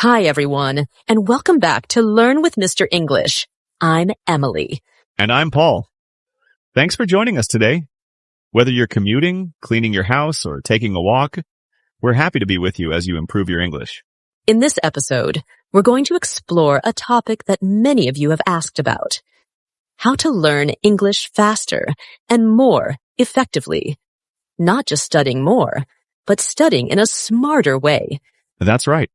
Hi, everyone, and welcome back to Learn with Mr. English. I'm Emily. And I'm Paul. Thanks for joining us today. Whether you're commuting, cleaning your house, or taking a walk, we're happy to be with you as you improve your English. In this episode, we're going to explore a topic that many of you have asked about: how to learn English faster and more effectively. Not just studying more, but studying in a smarter way. That's right.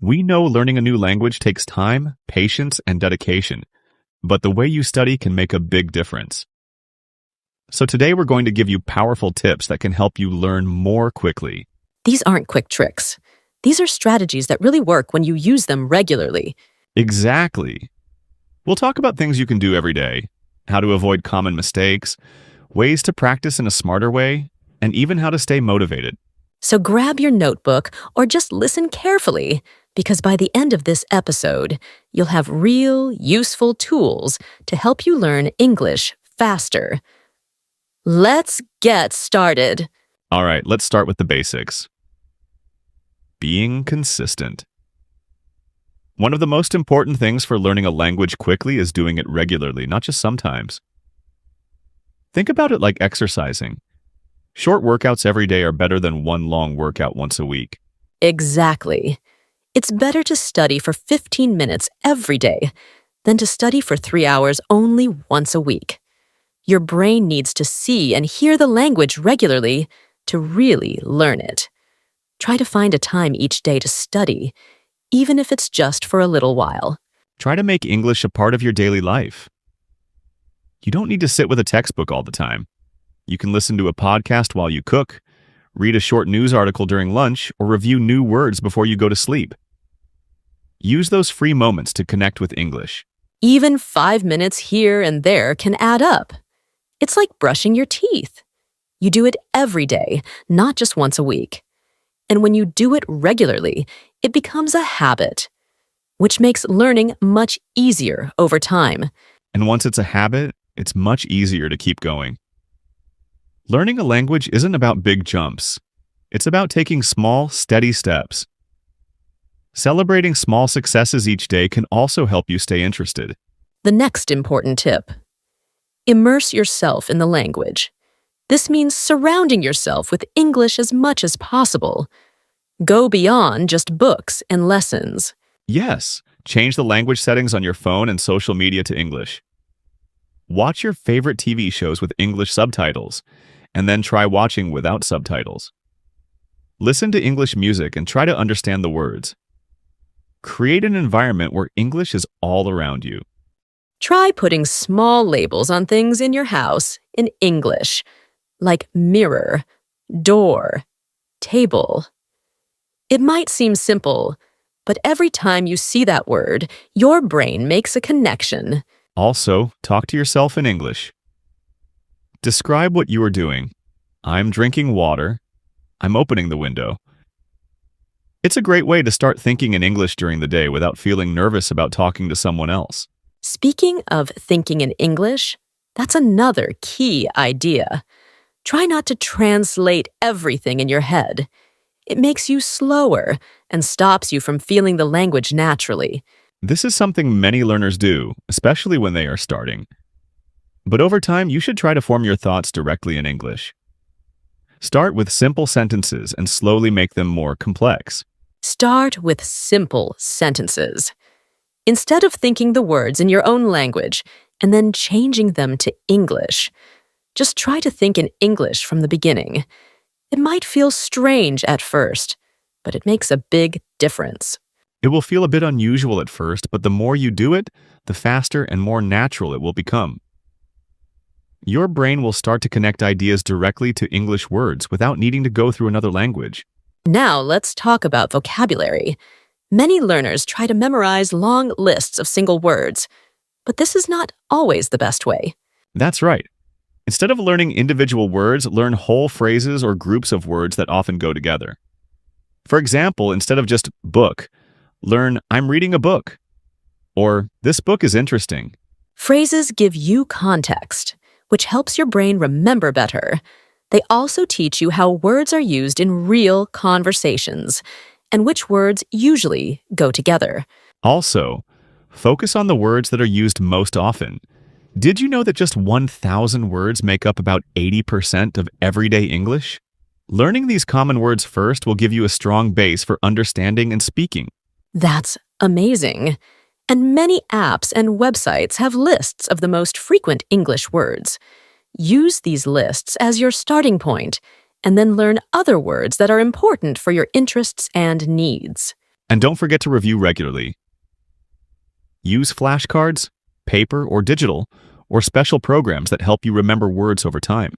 We know learning a new language takes time, patience, and dedication, but the way you study can make a big difference. So today we're going to give you powerful tips that can help you learn more quickly. These aren't quick tricks. These are strategies that really work when you use them regularly. Exactly. We'll talk about things you can do every day, how to avoid common mistakes, ways to practice in a smarter way, and even how to stay motivated. So grab your notebook or just listen carefully, because by the end of this episode, you'll have real, useful tools to help you learn English faster. Let's get started. All right, let's start with the basics. Being consistent. One of the most important things for learning a language quickly is doing it regularly, not just sometimes. Think about it like exercising. Short workouts every day are better than one long workout once a week. Exactly. It's better to study for 15 minutes every day than to study for 3 hours only once a week. Your brain needs to see and hear the language regularly to really learn it. Try to find a time each day to study, even if it's just for a little while. Try to make English a part of your daily life. You don't need to sit with a textbook all the time. You can listen to a podcast while you cook, read a short news article during lunch, or review new words before you go to sleep. Use those free moments to connect with English. Even 5 minutes here and there can add up. It's like brushing your teeth. You do it every day, not just once a week. And when you do it regularly, it becomes a habit, which makes learning much easier over time. And once it's a habit, it's much easier to keep going. Learning a language isn't about big jumps. It's about taking small, steady steps. Celebrating small successes each day can also help you stay interested. The next important tip: immerse yourself in the language. This means surrounding yourself with English as much as possible. Go beyond just books and lessons. Yes, change the language settings on your phone and social media to English. Watch your favorite TV shows with English subtitles, and then try watching without subtitles. Listen to English music and try to understand the words. Create an environment where English is all around you. Try putting small labels on things in your house in English, like mirror, door, table. It might seem simple, but every time you see that word, your brain makes a connection. Also, talk to yourself in English. Describe what you are doing. I'm drinking water. I'm opening the window. It's a great way to start thinking in English during the day without feeling nervous about talking to someone else. Speaking of thinking in English, that's another key idea. Try not to translate everything in your head. It makes you slower and stops you from feeling the language naturally. This is something many learners do, especially when they are starting. But over time, you should try to form your thoughts directly in English. Start with simple sentences and slowly make them more complex. Start with simple sentences. Instead of thinking the words in your own language and then changing them to English, just try to think in English from the beginning. It might feel strange at first, but it makes a big difference. It will feel a bit unusual at first, but the more you do it, the faster and more natural it will become. Your brain will start to connect ideas directly to English words without needing to go through another language. Now let's talk about vocabulary. Many learners try to memorize long lists of single words, but this is not always the best way. That's right. Instead of learning individual words, learn whole phrases or groups of words that often go together. For example, instead of just book, learn I'm reading a book, or this book is interesting. Phrases give you context, which helps your brain remember better. They also teach you how words are used in real conversations, and which words usually go together. Also, focus on the words that are used most often. Did you know that just 1,000 words make up about 80% of everyday English? Learning these common words first will give you a strong base for understanding and speaking. That's amazing. And many apps and websites have lists of the most frequent English words. Use these lists as your starting point, and then learn other words that are important for your interests and needs. And don't forget to review regularly. Use flashcards, paper or digital, or special programs that help you remember words over time.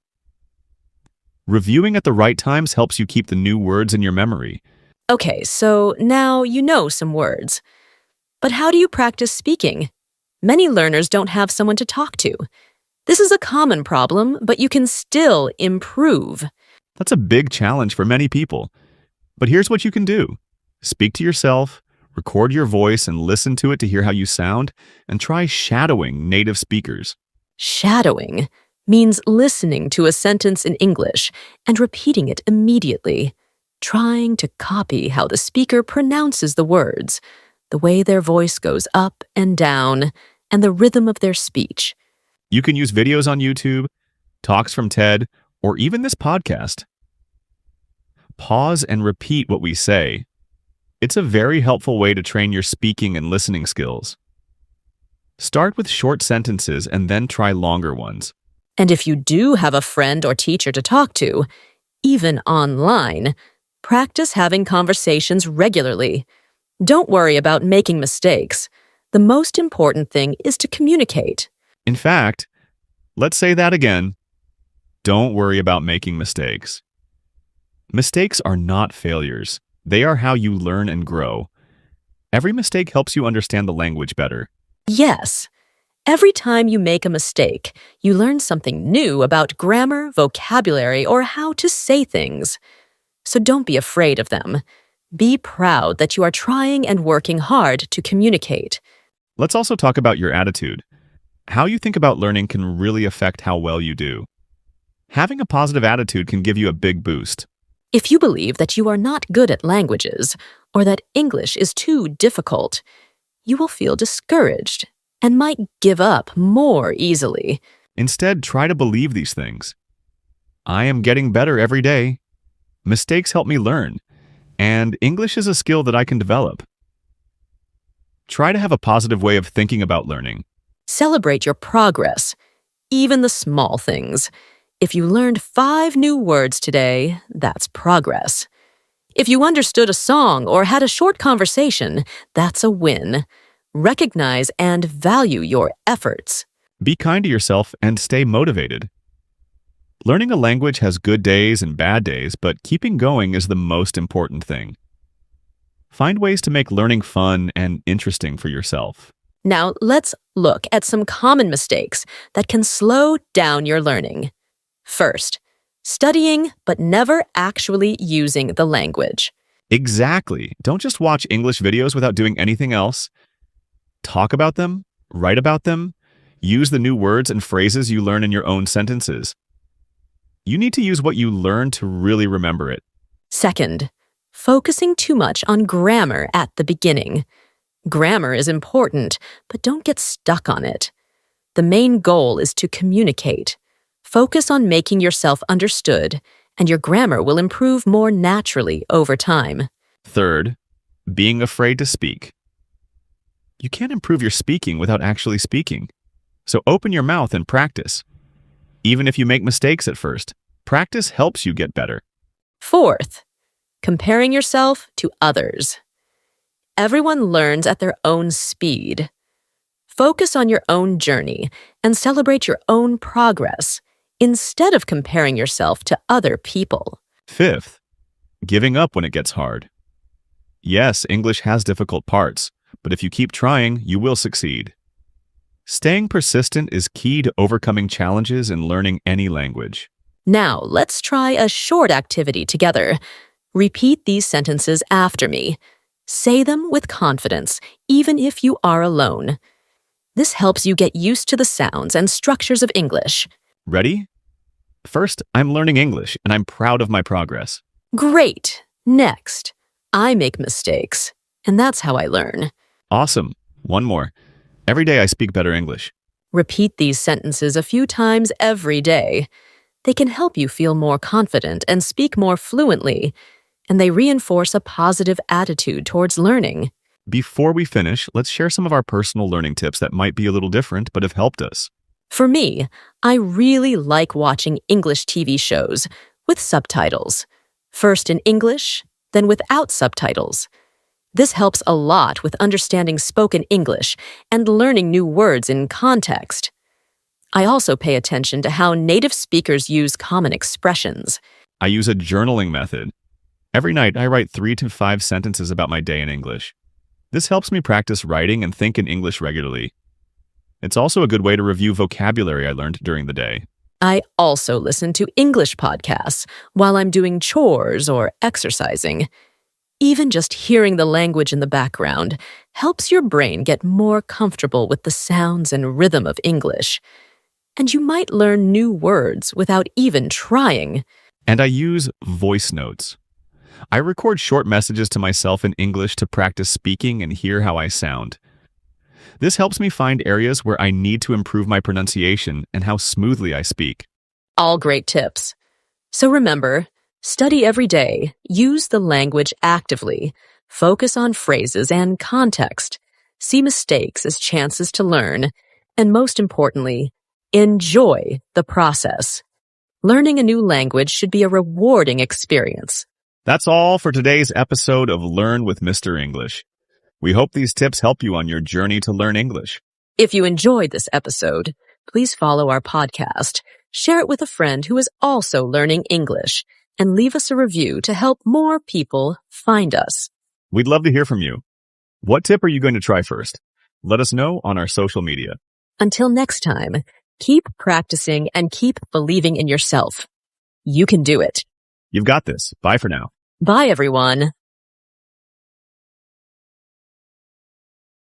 Reviewing at the right times helps you keep the new words in your memory. Okay, so now you know some words. But how do you practice speaking? Many learners don't have someone to talk to. This is a common problem, but you can still improve. That's a big challenge for many people. But here's what you can do. Speak to yourself, record your voice and listen to it to hear how you sound, and try shadowing native speakers. Shadowing means listening to a sentence in English and repeating it immediately, trying to copy how the speaker pronounces the words, the way their voice goes up and down, and the rhythm of their speech. You can use videos on YouTube, talks from TED, or even this podcast. Pause and repeat what we say. It's a very helpful way to train your speaking and listening skills. Start with short sentences and then try longer ones. And if you do have a friend or teacher to talk to, even online, practice having conversations regularly. Don't worry about making mistakes. The most important thing is to communicate. In fact, let's say that again. Don't worry about making mistakes. Mistakes are not failures. They are how you learn and grow. Every mistake helps you understand the language better. Yes. Every time you make a mistake, you learn something new about grammar, vocabulary, or how to say things. So don't be afraid of them. Be proud that you are trying and working hard to communicate. Let's also talk about your attitude. How you think about learning can really affect how well you do. Having a positive attitude can give you a big boost. If you believe that you are not good at languages or that English is too difficult, you will feel discouraged and might give up more easily. Instead, try to believe these things. I am getting better every day. Mistakes help me learn, and English is a skill that I can develop. Try to have a positive way of thinking about learning. Celebrate your progress, even the small things. If you learned 5 new words today, that's progress. If you understood a song or had a short conversation, that's a win. Recognize and value your efforts. Be kind to yourself and stay motivated. Learning a language has good days and bad days, but keeping going is the most important thing. Find ways to make learning fun and interesting for yourself. Now, let's look at some common mistakes that can slow down your learning. First, studying but never actually using the language. Exactly. Don't just watch English videos without doing anything else. Talk about them, write about them, use the new words and phrases you learn in your own sentences. You need to use what you learn to really remember it. Second, focusing too much on grammar at the beginning. Grammar is important, but don't get stuck on it. The main goal is to communicate. Focus on making yourself understood, and your grammar will improve more naturally over time. Third, being afraid to speak. You can't improve your speaking without actually speaking. So open your mouth and practice. Even if you make mistakes at first, practice helps you get better. Fourth, comparing yourself to others. Everyone learns at their own speed. Focus on your own journey and celebrate your own progress instead of comparing yourself to other people. Fifth, giving up when it gets hard. Yes, English has difficult parts, but if you keep trying, you will succeed. Staying persistent is key to overcoming challenges in learning any language. Now, let's try a short activity together. Repeat these sentences after me. Say them with confidence, even if you are alone. This helps you get used to the sounds and structures of English. Ready? First, I'm learning English, and I'm proud of my progress. Great! Next, I make mistakes, and that's how I learn. Awesome. One more. Every day I speak better English. Repeat these sentences a few times every day. They can help you feel more confident and speak more fluently, and they reinforce a positive attitude towards learning. Before we finish, let's share some of our personal learning tips that might be a little different but have helped us. For me, I really like watching English TV shows with subtitles. First in English, then without subtitles. This helps a lot with understanding spoken English and learning new words in context. I also pay attention to how native speakers use common expressions. I use a journaling method. Every night I write 3 to 5 sentences about my day in English. This helps me practice writing and think in English regularly. It's also a good way to review vocabulary I learned during the day. I also listen to English podcasts while I'm doing chores or exercising. Even just hearing the language in the background helps your brain get more comfortable with the sounds and rhythm of English. And you might learn new words without even trying. And I use voice notes. I record short messages to myself in English to practice speaking and hear how I sound. This helps me find areas where I need to improve my pronunciation and how smoothly I speak. All great tips. So remember, study every day, use the language actively, focus on phrases and context, see mistakes as chances to learn, and most importantly, enjoy the process. Learning a new language should be a rewarding experience. That's all for today's episode of Learn with Mr. English. We hope these tips help you on your journey to learn English. If you enjoyed this episode, please follow our podcast, share it with a friend who is also learning English, and leave us a review to help more people find us. We'd love to hear from you. What tip are you going to try first? Let us know on our social media. Until next time, keep practicing and keep believing in yourself. You can do it. You've got this. Bye for now. Bye, everyone.